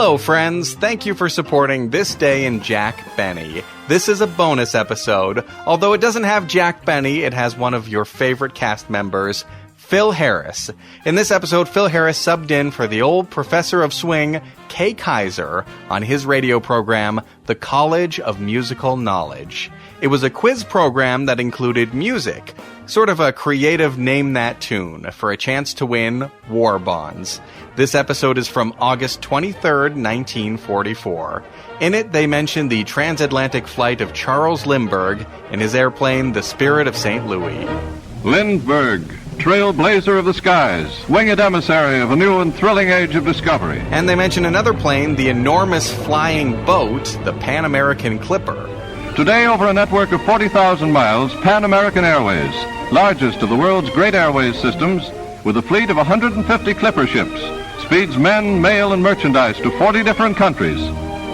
Hello, friends. Thank you for supporting This Day in Jack Benny. This is a bonus episode. Although it doesn't have Jack Benny, it has one of your favorite cast members, Phil Harris. In this episode, Phil Harris subbed in for the old professor of swing, Kay Kyser, on his radio program, The College of Musical Knowledge. It was a quiz program that included music, sort of a creative name that tune, for a chance to win war bonds. This episode is from August 23rd, 1944. In it, they mention the transatlantic flight of Charles Lindbergh in his airplane, the Spirit of St. Louis. Lindbergh, trailblazer of the skies, winged emissary of a new and thrilling age of discovery. And they mention another plane, the enormous flying boat, the Pan American Clipper. Today, over a network of 40,000 miles, Pan American Airways, largest of the world's great airways systems, with a fleet of 150 clipper ships, speeds men, mail, and merchandise to 40 different countries.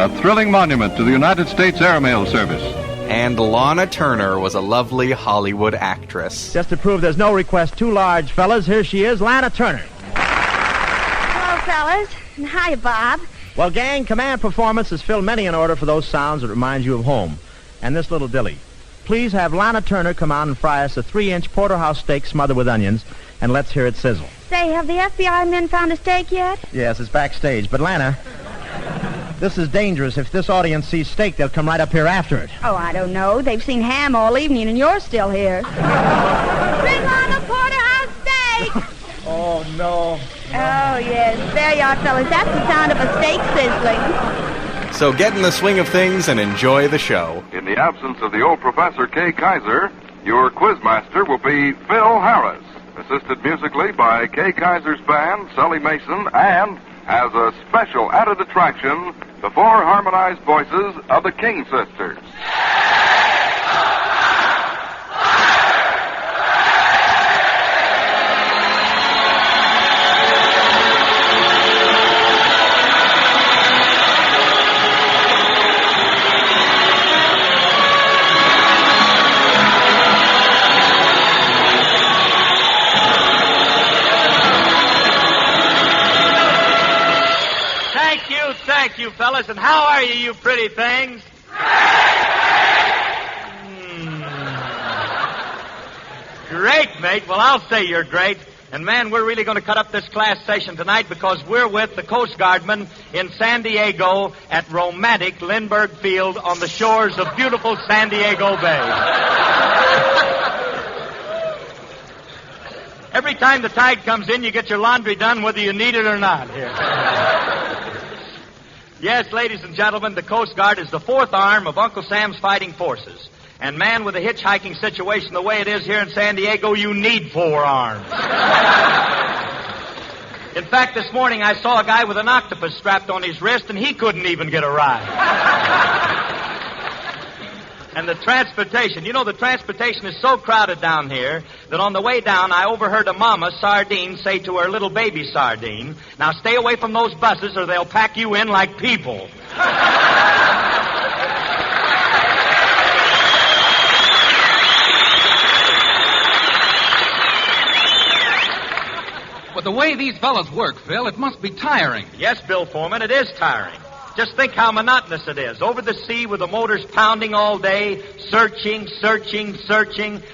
A thrilling monument to the United States Airmail Service. And Lana Turner was a lovely Hollywood actress. Just to prove there's no request too large, fellas, here she is, Lana Turner. Hello, fellas. And hi, Bob. Well, gang, command performance has filled many an order for those sounds that remind you of home. And this little dilly. Please have Lana Turner come out and fry us a 3-inch porterhouse steak smothered with onions, and let's hear it sizzle. Say, have the FBI men found a steak yet? Yes, it's backstage. But, Lana, this is dangerous. If this audience sees steak, they'll come right up here after it. Oh, I don't know. They've seen ham all evening, and you're still here. Bring on a porterhouse steak! Oh, no. Oh, yes. There you are, fellas. That's the sound of a steak sizzling. So get in the swing of things and enjoy the show. In the absence of the old Professor Kay Kyser, your quizmaster will be Phil Harris, assisted musically by Kay Kyser's band, Sully Mason, and as a special added attraction, the 4 harmonized voices of the King Sisters. Thank you, fellas. And how are you pretty things? Great, mate. Well, I'll say you're great. And, man, we're really going to cut up this class session tonight because we're with the Coast Guardmen in San Diego at romantic Lindbergh Field on the shores of beautiful San Diego Bay. Every time the tide comes in, you get your laundry done whether you need it or not. Here. Yes, ladies and gentlemen, the Coast Guard is the 4th arm of Uncle Sam's fighting forces. And, man, with a hitchhiking situation the way it is here in San Diego, you need 4 arms. In fact, this morning I saw a guy with an octopus strapped on his wrist, and he couldn't even get a ride. And the transportation, the transportation is so crowded down here that on the way down I overheard a mama sardine say to her little baby sardine, "Now stay away from those buses or they'll pack you in like people." But the way these fellas work, Phil, it must be tiring. Yes, Bill Foreman, it is tiring. Just think how monotonous it is. Over the sea with the motors pounding all day, searching.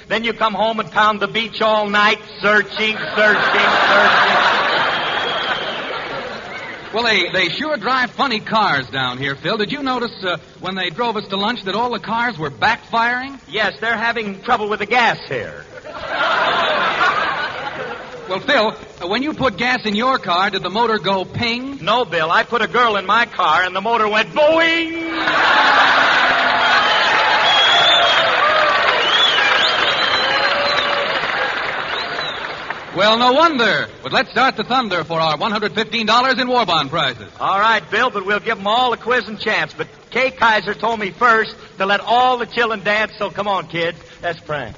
Then you come home and pound the beach all night, searching. Well, they sure drive funny cars down here, Phil. Did you notice when they drove us to lunch that all the cars were backfiring? Yes, they're having trouble with the gas here. Well, Phil, when you put gas in your car, did the motor go ping? No, Bill. I put a girl in my car, and the motor went boing! Well, no wonder. But let's start the thunder for our $115 in war bond prizes. All right, Bill, but we'll give them all a quiz and chance. But Kay Kyser told me first to let all the children dance, so come on, kids. Let's prank.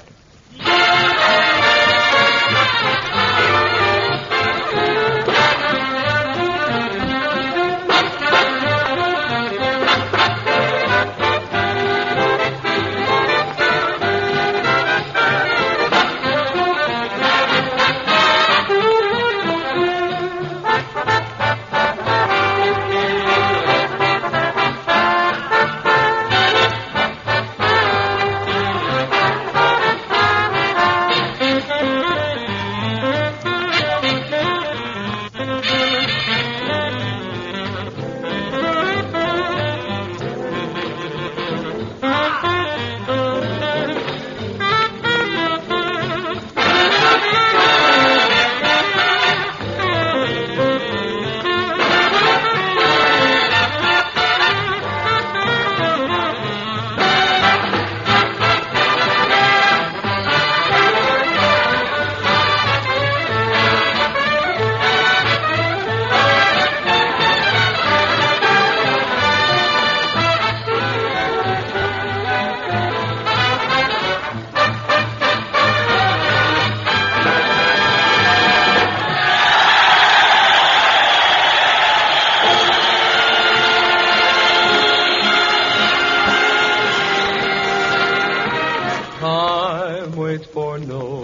waits for no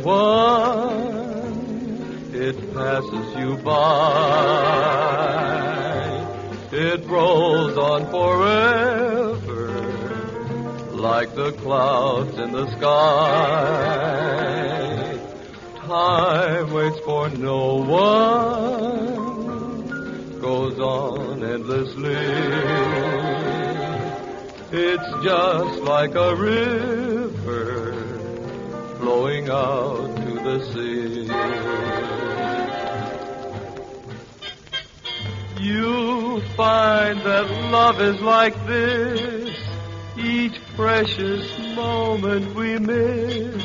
one. It passes you by. It rolls on forever, like the clouds in the sky. Time waits for no one, goes on endlessly. It's just like a river flowing out to the sea. You'll find that love is like this. Each precious moment we miss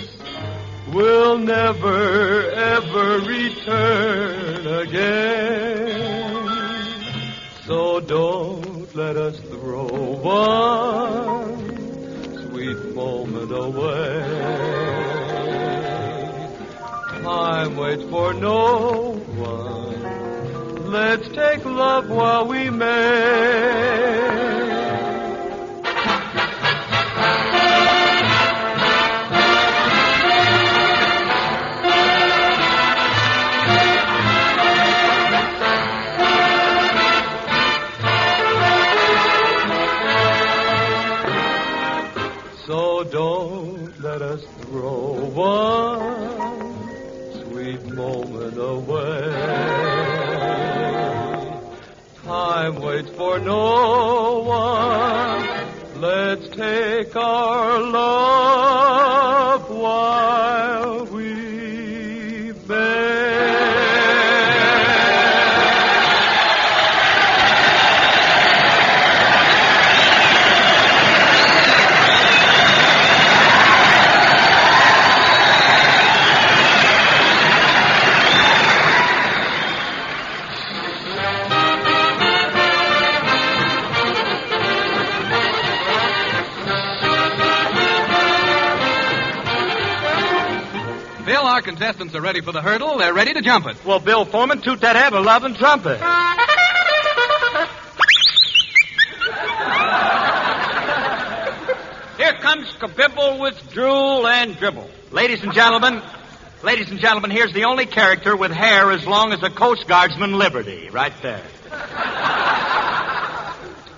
will never, ever return again. So don't let us throw one sweet moment away. Time waits for no one. Let's take love while we may. So don't let us throw one sweet moment away. Time waits for no one. Let's take our love while we may. Bill, our contestants are ready for the hurdle. They're ready to jump it. Well, Bill Foreman, toot that ever-loving trumpet. Here comes Kabibble with drool and dribble. Ladies and gentlemen, here's the only character with hair as long as a Coast Guardsman Liberty, right there.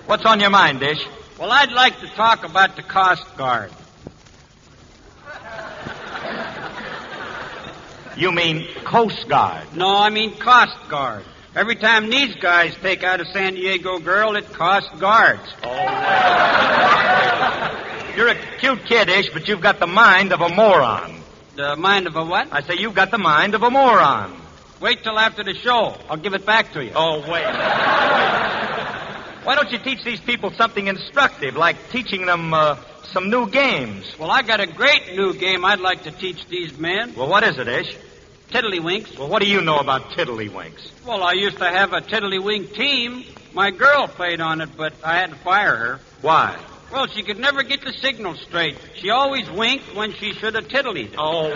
What's on your mind, Dish? Well, I'd like to talk about the Coast Guard. You mean Coast Guard? No, I mean Coast Guard. Every time these guys take out a San Diego girl, it costs guards. You're a cute kid, Ish, but you've got the mind of a moron. The mind of a what? I say you've got the mind of a moron. Wait till after the show. I'll give it back to you. Oh, wait. Why don't you teach these people something instructive, like teaching them some new games? Well, I got a great new game I'd like to teach these men. Well, what is it, Ish? Tiddlywinks. Well, what do you know about tiddlywinks? Well, I used to have a tiddlywink team. My girl played on it, but I had to fire her. Why? Well, she could never get the signal straight. She always winked when she should have tiddlied. Oh, wait.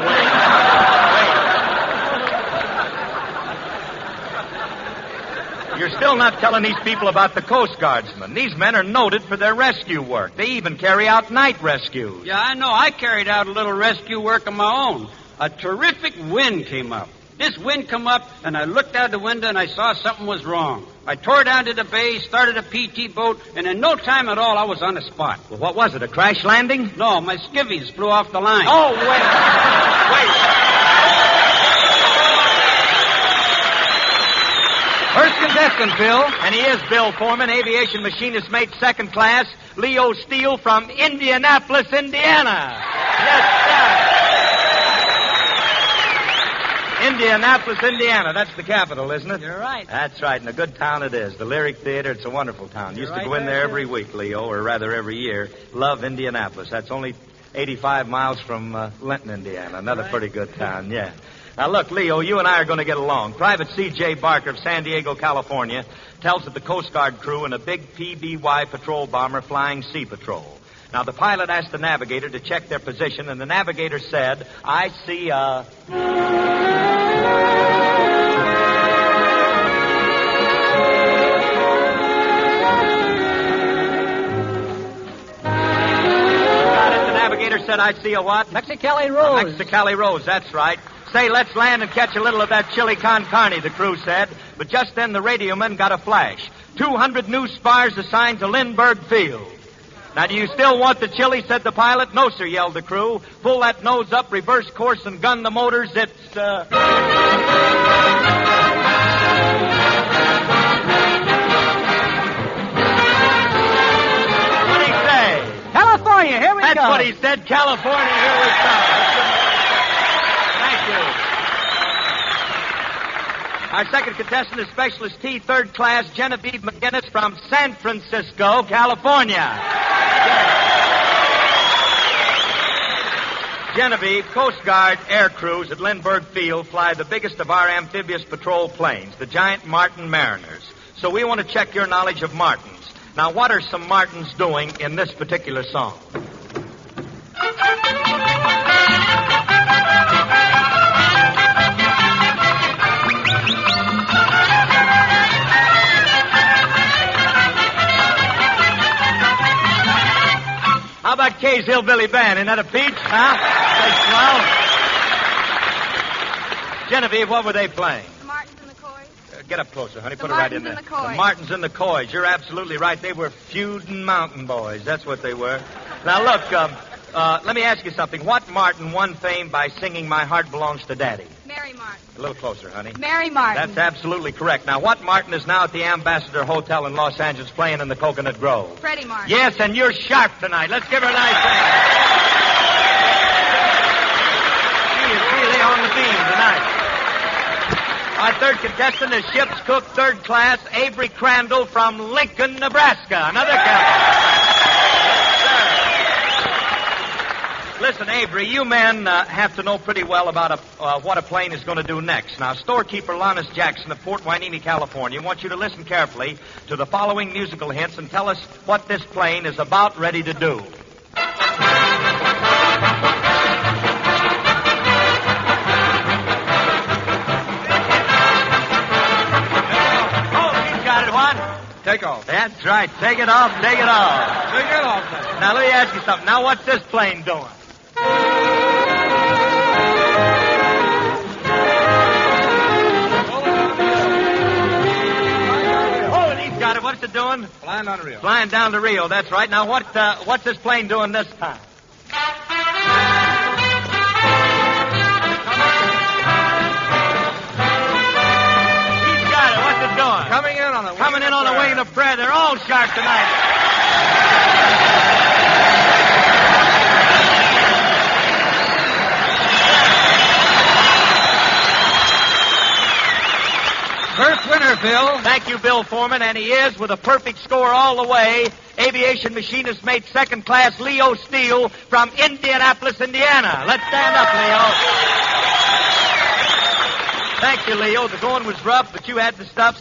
You're still not telling these people about the Coast Guardsmen. These men are noted for their rescue work. They even carry out night rescues. Yeah, I know. I carried out a little rescue work of my own. A terrific wind came up. This wind come up, and I looked out the window, and I saw something was wrong. I tore down to the bay, started a PT boat, and in no time at all, I was on the spot. Well, what was it, a crash landing? No, my skivvies flew off the line. Oh, wait. First contestant, Bill. And he is Bill Foreman, aviation machinist mate second class, Leo Steele from Indianapolis, Indiana. Yes, sir. Indianapolis, Indiana. That's the capital, isn't it? You're right. That's right, and a good town it is. The Lyric Theater, it's a wonderful town. You're Used right to go in there there, every week, Leo, or rather every year. Love Indianapolis. That's only 85 miles from Linton, Indiana. Another pretty good town, yeah. Now, look, Leo, you and I are going to get along. Private C.J. Barker of San Diego, California, tells of the Coast Guard crew in a big PBY patrol bomber flying Sea Patrol. Now, the pilot asked the navigator to check their position, and the navigator said, I see a... said I see a what? Mexicali Rose. Mexicali Rose, that's right. Say, let's land and catch a little of that chili con carne, the crew said. But just then the radioman got a flash. 200 new spars assigned to Lindbergh Field. Now, do you still want the chili, said the pilot. No, sir, yelled the crew. Pull that nose up, reverse course, and gun the motors. It's, What did he say? California, here we go. That's what he said. California, here we come. Thank you. Our second contestant is Specialist T, third class, Genevieve McGinnis from San Francisco, California. Genevieve, Coast Guard air crews at Lindbergh Field fly the biggest of our amphibious patrol planes, the giant Martin Mariners. So we want to check your knowledge of Martins. Now, what are some Martins doing in this particular song? How about Kay's Hillbilly Band? Isn't that a peach, huh? Genevieve, what were they playing? The Martins and the Coys. Get up closer, honey. The Put it right in Martins there. and the Coys. The Martins and the Coys. You're absolutely right. They were feuding mountain boys. That's what they were. Now, look, let me ask you something. What Martin won fame by singing My Heart Belongs to Daddy? Mary Martin. A little closer, honey. Mary Martin. That's absolutely correct. Now, what Martin is now at the Ambassador Hotel in Los Angeles playing in the Coconut Grove? Freddie Martin. Yes, and you're sharp tonight. Let's give her a nice hand. She is really on the beam tonight. Our third contestant is ship's cook, third class, Avery Crandall from Lincoln, Nebraska. Another captain. Listen, Avery, you men have to know pretty well about what a plane is going to do next. Now, storekeeper Lannis Jackson of Port Hueneme, California, wants you to listen carefully to the following musical hints and tell us what this plane is about ready to do. Take off. That's right. Take it off. Take it off. Take it off. Now, let me ask you something. Now, what's this plane doing? Oh, and he's got it. What's it doing? Flying down the Rio. Flying down to Rio. That's right. Now, what's this plane doing this time? Coming in on the wing of prayer. They're all sharp tonight. First winner, Phil. Thank you, Bill Foreman, and he is with a perfect score all the way. Aviation machinist mate second class Leo Steele from Indianapolis, Indiana. Let's stand up, Leo. Thank you, Leo. The going was rough, but you had the stuff.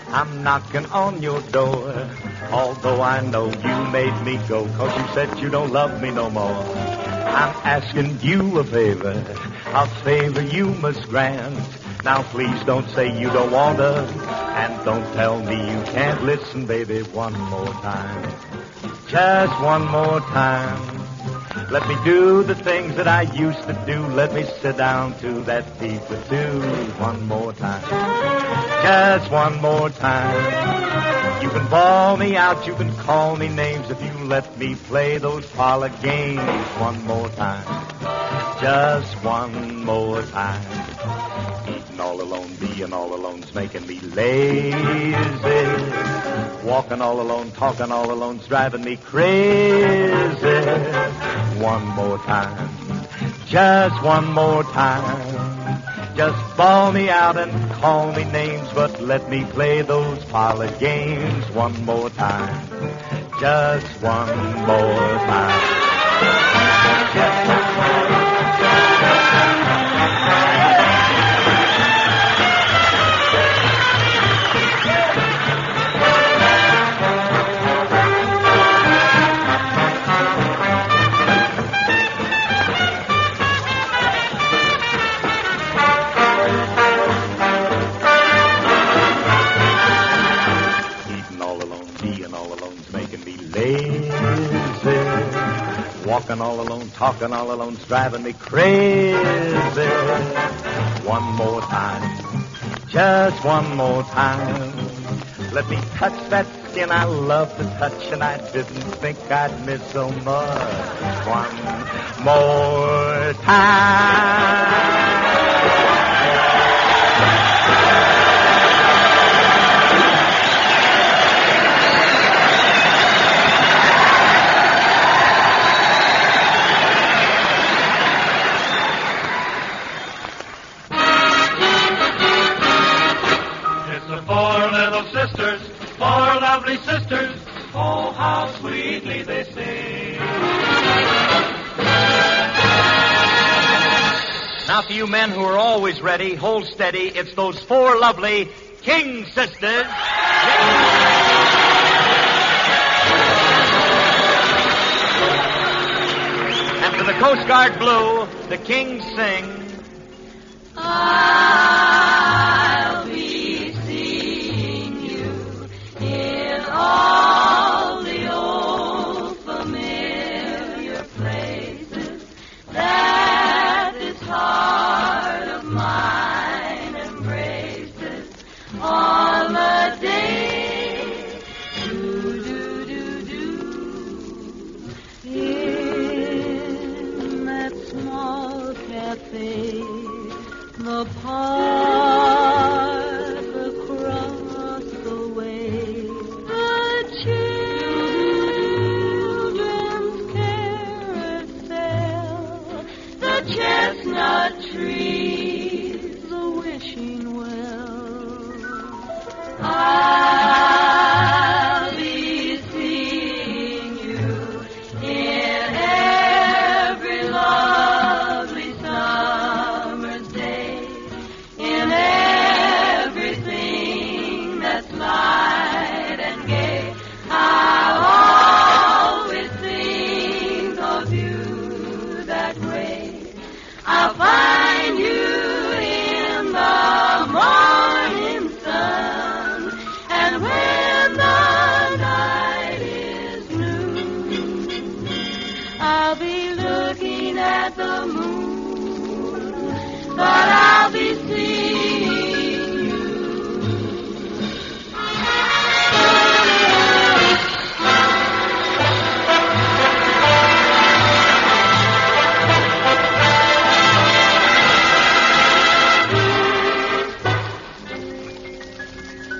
I'm knocking on your door, although I know you made me go, 'cause you said you don't love me no more. I'm asking you a favor you must grant. Now please don't say you don't want to, and don't tell me you can't listen, baby, one more time. Just one more time. Let me do the things that I used to do. Let me sit down to that beat with two. One more time. Just one more time. You can bawl me out, you can call me names if you let me play those parlor games. One more time. Just one more time. Eating all alone, being all alone's making me lazy. Walking all alone, talking all alone's driving me crazy. One more time. Just one more time. Just bawl me out and call me names, but let me play those parlor games one more time. Just one more time. Walking all alone, talking all alone, it's driving me crazy. One more time, just one more time. Let me touch that skin I love to touch, and I didn't think I'd miss so much. One more time. Four lovely sisters, oh, how sweetly they sing. Now, for you men who are always ready, hold steady. It's those four lovely King sisters. And for the Coast Guard Blue, the Kings sing. I'll be seeing you in all the old familiar places that this heart of mine embraces on the day in that small cafe, the park across the way, the children's carousel, the chestnut trees, the wishing well. I'll be seeing you in every lovely summer's day, in everything that's light and gay. I'll always think of you that way. I'll find you in the morning sun, and when the night is new, I'll be looking at the moon, but I'll be seeing you.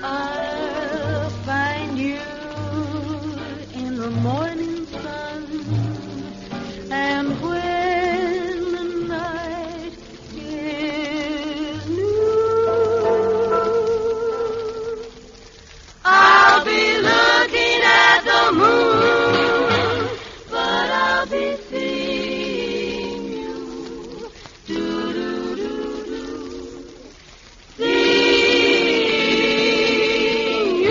I'll find you in the morning sun, and when the night is new, I'll be looking at the moon, but I'll be seeing you. Do-do-do-do. Seeing you.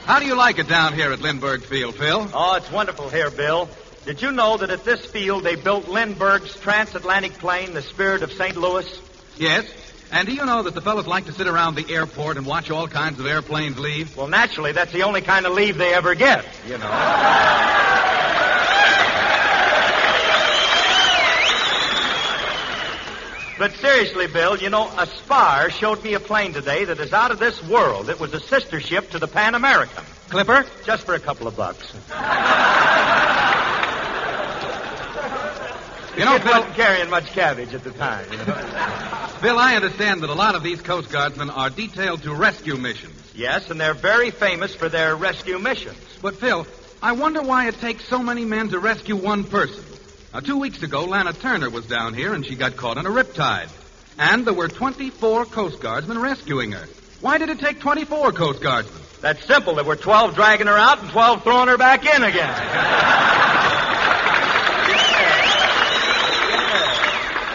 How do you like it down here at Lindbergh Field, Phil? Oh, it's wonderful here, Bill. Did you know that at this field they built Lindbergh's transatlantic plane, the Spirit of St. Louis? Yes. And do you know that the fellas like to sit around the airport and watch all kinds of airplanes leave? Well, naturally, that's the only kind of leave they ever get, you know. But seriously, Bill, you know, a spar showed me a plane today that is out of this world. It was a sister ship to the Pan American. Clipper? Just for a couple of bucks. You know, It Phil, wasn't carrying much cabbage at the time, you know. Phil, I understand that a lot of these Coast Guardsmen are detailed to rescue missions. Yes, and they're very famous for their rescue missions. But, Phil, I wonder why it takes so many men to rescue one person. Now, 2 weeks ago, Lana Turner was down here, and she got caught in a riptide. And there were 24 Coast Guardsmen rescuing her. Why did it take 24 Coast Guardsmen? That's simple. There were 12 dragging her out and 12 throwing her back in again.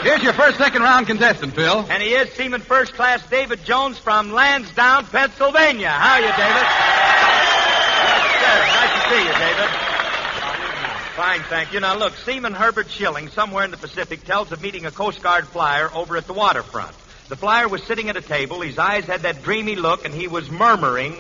Here's your first second-round contestant, Phil. And he is Seaman First Class David Jones from Lansdowne, Pennsylvania. How are you, David? Yes, sir. fine, thank you. Now, look, Seaman Herbert Schilling, somewhere in the Pacific, tells of meeting a Coast Guard flyer over at the waterfront. The flyer was sitting at a table. His eyes had that dreamy look, and he was murmuring...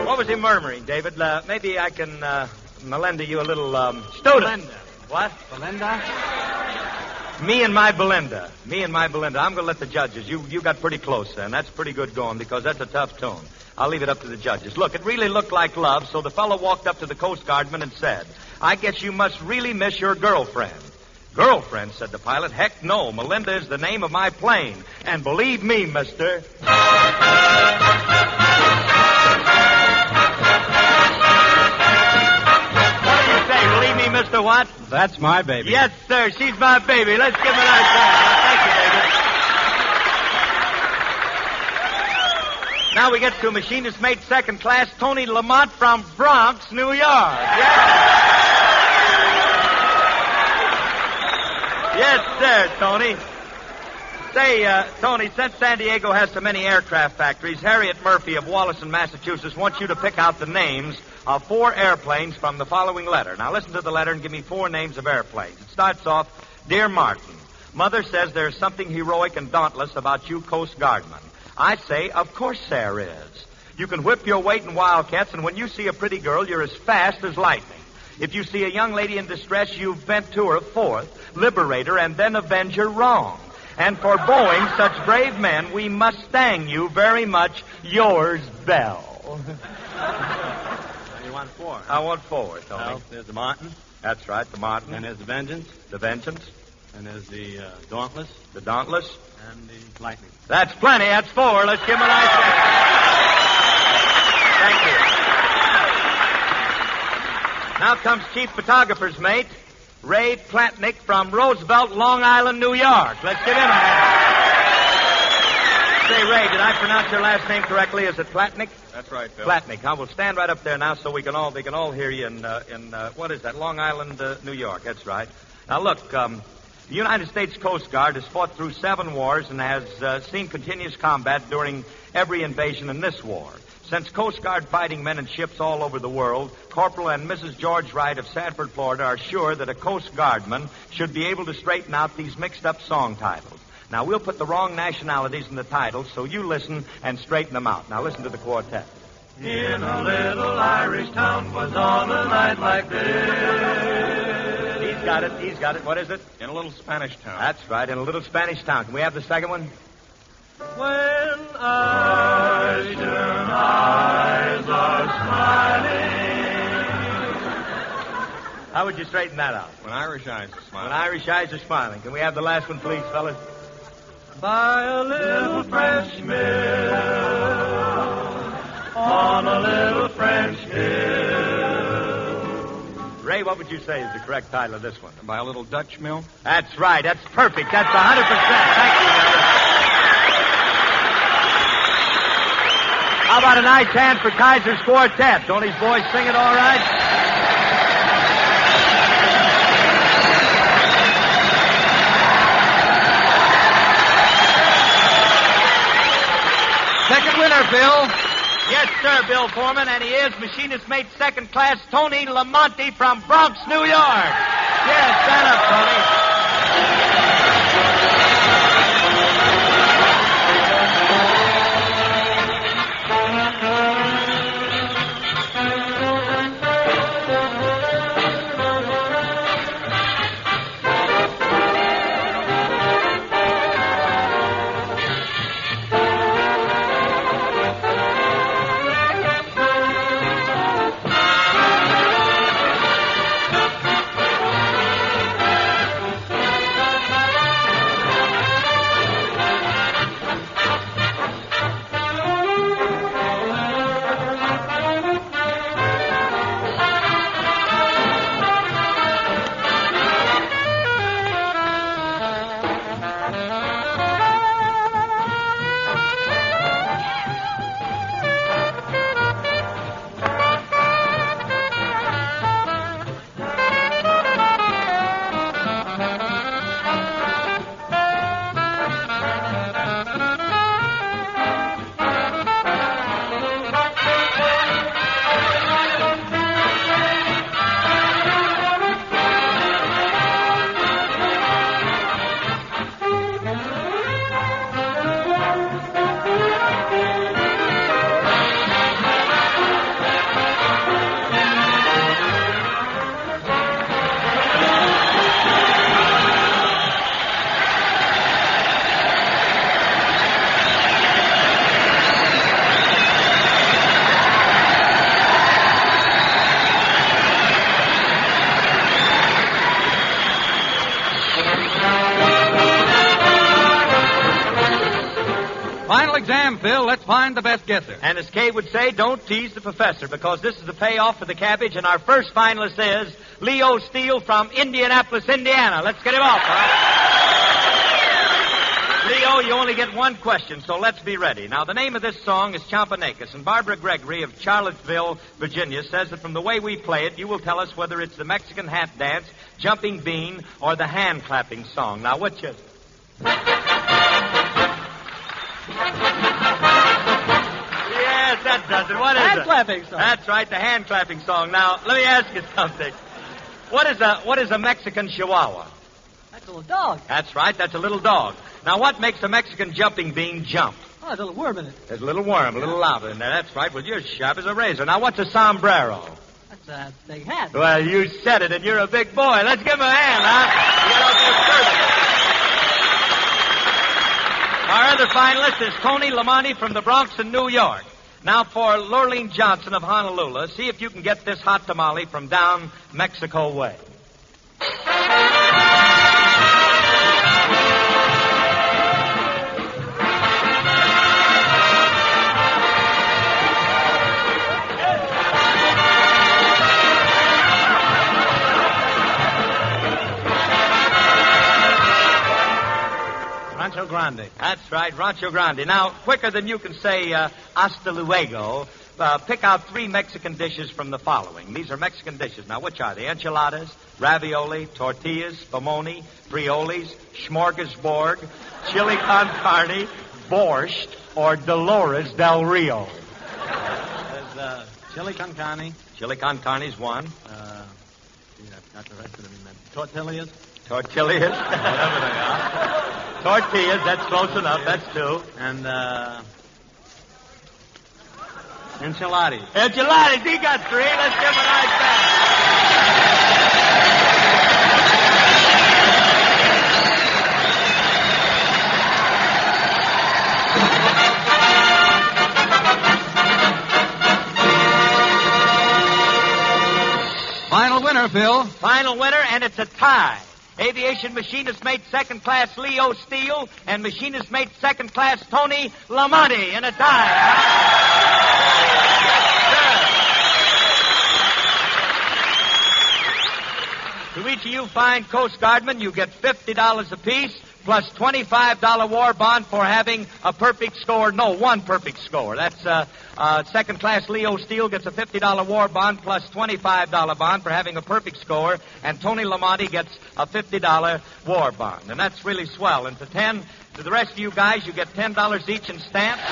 What was he murmuring, David? Maybe I can Melinda you a little student. Belinda. What? Belinda? Me and my Belinda. I'm going to let the judges. You got pretty close, and that's pretty good going because that's a tough tune. I'll leave it up to the judges. Look, it really looked like love, so the fellow walked up to the Coast Guardman and said, I guess you must really miss your girlfriend. Girlfriend, said the pilot. Heck no. Melinda is the name of my plane. And believe me, mister... Believe me, Mr. Watt? That's my baby. Yes, sir. She's my baby. Let's give him a nice hand. Thank you, David. Now we get to machinist mate second class, Tony Lamont from Bronx, New York. Yes, sir, Tony. Say, Tony, since San Diego has so many aircraft factories, Harriet Murphy of Wallaston, Massachusetts, wants you to pick out the names of 4 airplanes from the following letter. Now, listen to the letter and give me 4 names of airplanes. It starts off, Dear Martin, Mother says there's something heroic and dauntless about you Coast Guardmen. I say, of course there is. You can whip your weight in wildcats, and when you see a pretty girl, you're as fast as lightning. If you see a young lady in distress, you vent to her forth, liberate her, and then avenge her wrong. And for Boeing, such brave men, we mustang you very much. Yours, Bell. You want 4? I want 4, Tony. Well, there's the Martin. That's right, the Martin. And there's the Vengeance. The Vengeance. And there's the Dauntless. The Dauntless. And the Lightning. That's plenty. That's 4. Let's give him a nice hand. Thank you. Now comes Chief Photographer's mate, Ray Platnick from Roosevelt, Long Island, New York. Let's give him a hand. Say, Ray, did I pronounce your last name correctly? Is it Platnick? That's right, Bill. Platnick. Now, we'll stand right up there now so they can all hear you in what is that, Long Island, New York. That's right. Now, look, the United States Coast Guard has fought through 7 wars and has seen continuous combat during every invasion in this war. Since Coast Guard fighting men in ships all over the world, Corporal and Mrs. George Wright of Sanford, Florida, are sure that a Coast Guardman should be able to straighten out these mixed-up song titles. Now, we'll put the wrong nationalities in the titles, so you listen and straighten them out. Now, listen to the quartet. In a little Irish town was on a night like this. He's got it. What is it? In a little Spanish town. That's right, in a little Spanish town. Can we have the second one? When Irish eyes are smiling. How would you straighten that out? When Irish eyes are smiling. When Irish eyes are smiling. Can we have the last one, please, fellas? By a little French mill, on a little French hill. Ray, what would you say is the correct title of this one? By a little Dutch mill. That's right. That's perfect. That's 100%. Thank you, Ray. How about a nice hand for Kyser's quartet? Don't his boys sing it all right? Second winner, Bill. Yes, sir, Bill Foreman, and he is machinist mate second class Tony Lamonte from Bronx, New York. Yes, stand up, Tony. exam, Phil. Let's find the best guesser. And as Kay would say, don't tease the professor, because this is the payoff for the cabbage, and our first finalist is Leo Steele from Indianapolis, Indiana. Let's get him off, all right? Leo, you only get one question, so let's be ready. Now, the name of this song is Champanacus, and Barbara Gregory of Charlottesville, Virginia, says that from the way we play it, you will tell us whether it's the Mexican hat dance, jumping bean, or the hand-clapping song. Now, which is it? Yes, that does it. What is it? Hand-clapping song. That's right, the hand-clapping song. Now, let me ask you something. What is a Mexican chihuahua? That's a little dog. That's right, that's a little dog. Now, what makes a Mexican jumping bean jump? Oh, there's a little worm in it. There's a little worm, a little lava in there. That's right. Well, you're sharp as a razor. Now, what's a sombrero? That's a big hat. Well, you said it, and you're a big boy. Let's give him a hand, huh? Our other finalist is Tony Lamonti from the Bronx in New York. Now, for Lurleen Johnson of Honolulu, see if you can get this hot tamale from down Mexico way. Rancho Grande. That's right, Rancho Grande. Now, quicker than you can say hasta luego, pick out 3 Mexican dishes from the following. These are Mexican dishes. Now, which are they? Enchiladas, ravioli, tortillas, spumoni, frioles, smorgasbord, chili con carne, borscht, or Dolores del Rio. There's chili con carne. Chili con carne's one. I've got the rest of them in there. Tortillas. Tortillas. Whatever they are. Tortillas, that's close enough. That's 2. And, enchiladas. Enchiladas, he got 3. Let's give him a nice hand. Final winner, Phil. Final winner, and it's a tie. Aviation machinist mate second class Leo Steele and machinist mate second class Tony Lamonti in a tie. To each of you fine Coast Guardmen, you get $50 apiece, plus $25 war bond for having a perfect score. No, one perfect score. That's second class Leo Steele gets a $50 war bond plus $25 bond for having a perfect score, and Tony Lamonti gets a $50 war bond. And that's really swell. And to the rest of you guys, you get $10 each in stamps.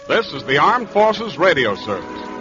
This is the Armed Forces Radio Service.